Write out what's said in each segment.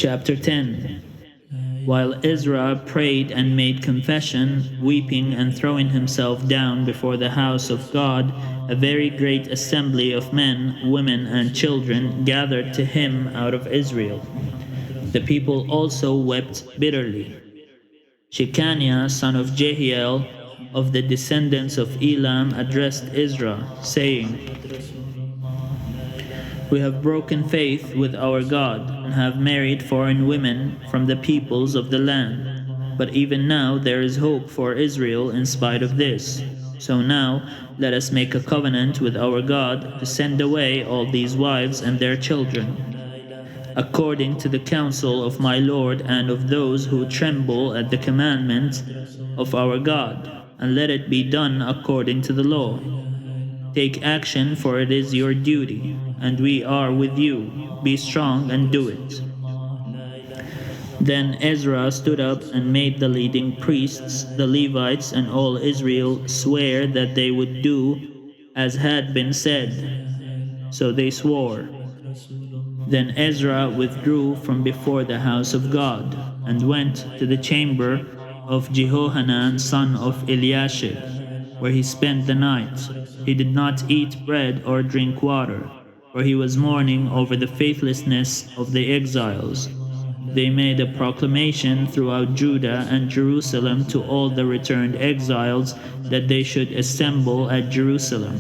Chapter 10. While Ezra prayed and made confession, weeping and throwing himself down before the house of God, a very great assembly of men, women, and children gathered to him out of Israel. The people also wept bitterly. Shechaniah, son of Jehiel, of the descendants of Elam, addressed Ezra, saying, "We have broken faith with our God, and have married foreign women from the peoples of the land. But even now there is hope for Israel in spite of this. So now let us make a covenant with our God to send away all these wives and their children, according to the counsel of my Lord and of those who tremble at the commandment of our God, and let it be done according to the law. Take action, for it is your duty, and we are with you. Be strong and do it." Then Ezra stood up and made the leading priests, the Levites, and all Israel swear that they would do as had been said. So they swore. Then Ezra withdrew from before the house of God, and went to the chamber of Jehohanan son of Eliashib, where he spent the night. He did not eat bread or drink water, for he was mourning over the faithlessness of the exiles. They made a proclamation throughout Judah and Jerusalem to all the returned exiles that they should assemble at Jerusalem,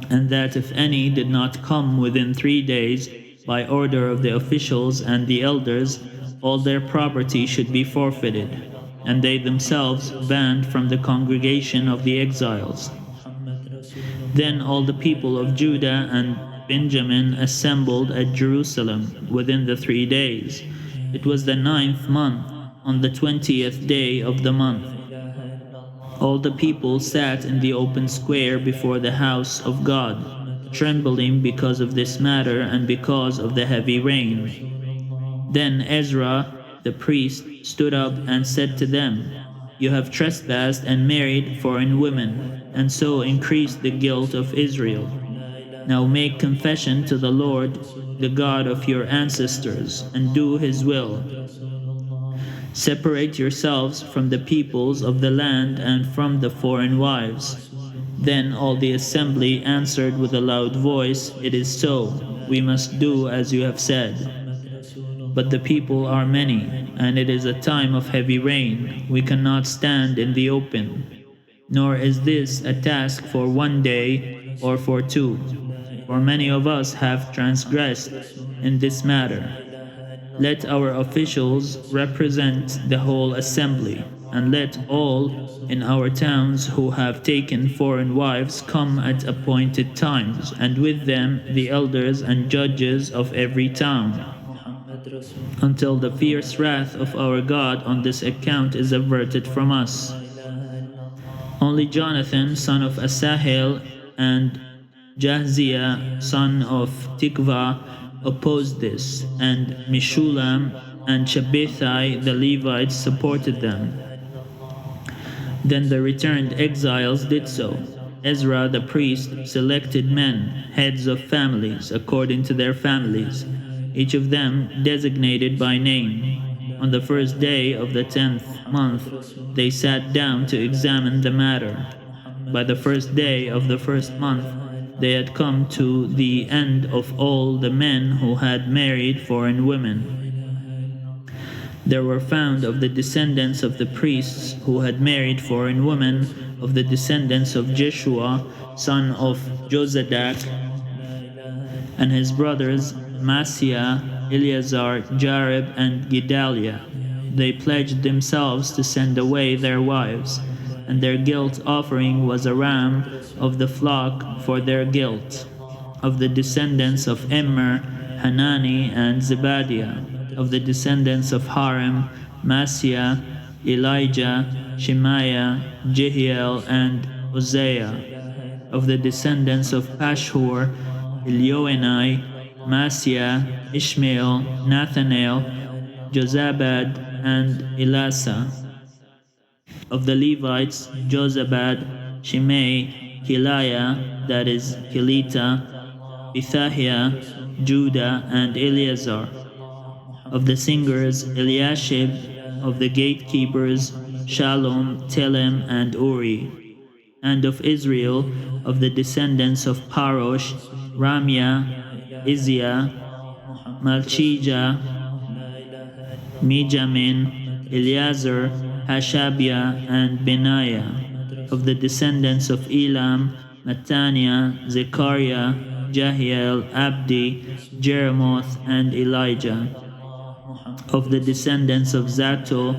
and that if any did not come within 3 days, by order of the officials and the elders, all their property should be forfeited, and they themselves banned from the congregation of the exiles. Then all the people of Judah and Benjamin assembled at Jerusalem within the 3 days. It was the 9th month, on the 20th day of the month. All the people sat in the open square before the house of God, trembling because of this matter and because of the heavy rain. Then Ezra the priest stood up and said to them, "You have trespassed and married foreign women, and so increased the guilt of Israel. Now make confession to the Lord, the God of your ancestors, and do his will. Separate yourselves from the peoples of the land and from the foreign wives." Then all the assembly answered with a loud voice, "It is so. We must do as you have said. But the people are many, and it is a time of heavy rain. We cannot stand in the open. Nor is this a task for 1 day or for 2. For many of us have transgressed in this matter. Let our officials represent the whole assembly, and let all in our towns who have taken foreign wives come at appointed times, and with them the elders and judges of every town, until the fierce wrath of our God on this account is averted from us." Only Jonathan, son of Asahel, and Jahziah, son of Tikvah, opposed this, and Meshulam and Shabbethai the Levites supported them. Then the returned exiles did so. Ezra the priest selected men, heads of families, according to their families, each of them designated by name. On the first day of the 10th month, they sat down to examine the matter. By the first day of the first month, they had come to the end of all the men who had married foreign women. There were found of the descendants of the priests who had married foreign women, of the descendants of Jeshua, son of Jozadak, and his brothers Maaseiah, Eleazar, Jarib, and Gedaliah. They pledged themselves to send away their wives, and their guilt offering was a ram of the flock for their guilt. Of the descendants of Immer, Hanani, and Zebadiah. Of the descendants of Harim, Maaseiah, Elijah, Shemaiah, Jehiel, and Hosea. Of the descendants of Pashhur, Elioenai, Maaseiah, Ishmael, Nathanael, Jozabad, and Elasa. Of the Levites, Jozabad, Shimei, Keliah, that is, Kelita, Pethahiah, Judah, and Eleazar. Of the singers, Eliashib. Of the gatekeepers, Shalom, Telem, and Uri. And of Israel, of the descendants of Parosh, Ramia, Izia, Malchijah, Mijamin, Eleazar, Hashabiah, and Benaiah. Of the descendants of Elam, Mattaniah, Zechariah, Jahiel, Abdi, Jeremoth, and Elijah. Of the descendants of Zato,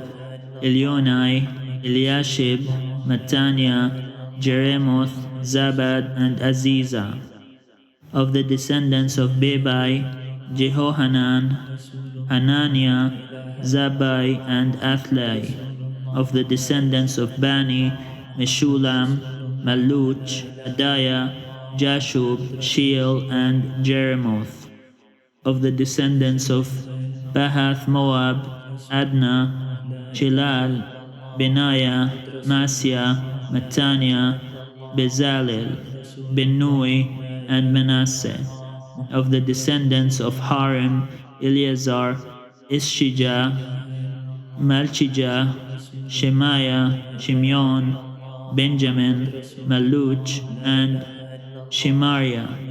Elionai, Eliashib, Mattaniah, Jeremoth, Zabad, and Aziza. Of the descendants of Bebai, Jehohanan, Hananiah, Zabbai, and Athlai. Of the descendants of Bani, Meshulam, Maluch, Adiah, Jashub, Sheel, and Jeremoth. Of the descendants of Bahath Moab, Adna, Chilal, Benaiah, Masya, Mattaniah, Bezalel, Benui, and Manasseh. Of the descendants of Harim, Eleazar, Ishijah, Malchijah, Shemaiah, Shimeon, Benjamin, Maluch, and Shemariah.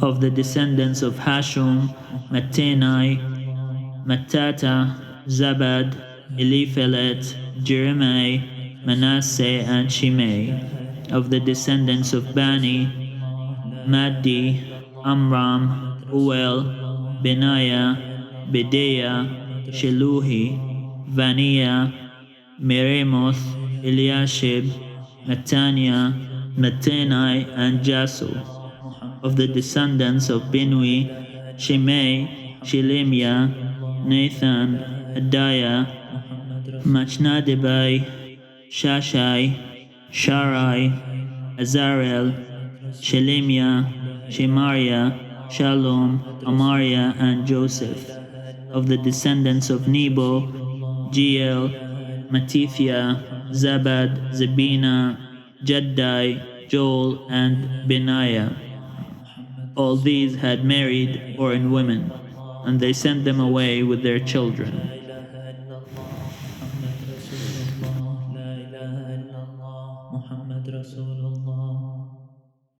Of the descendants of Hashum, Mattenai, Mattata, Zabad, Eliphelet, Jeremiah, Manasseh, and Shimei. Of the descendants of Bani, Maddi, Amram, Uel, Benaiah, Bedeiah, Sheluhi, Vaniah, Meremoth, Eliashib, Mattaniah, Mattenai, and Jasu. Of the descendants of Binui, Shimei, Shelemiah, Nathan, Adiah, Machnadibai, Shashai, Sharai, Azarel, Shelemiah, Shemariah, Shalom, Amariah, and Joseph. Of the descendants of Nebo, Jeiel, Matithia, Zabad, Zebina, Jaddai, Joel, and Benaiah. All these had married foreign women, and they sent them away with their children.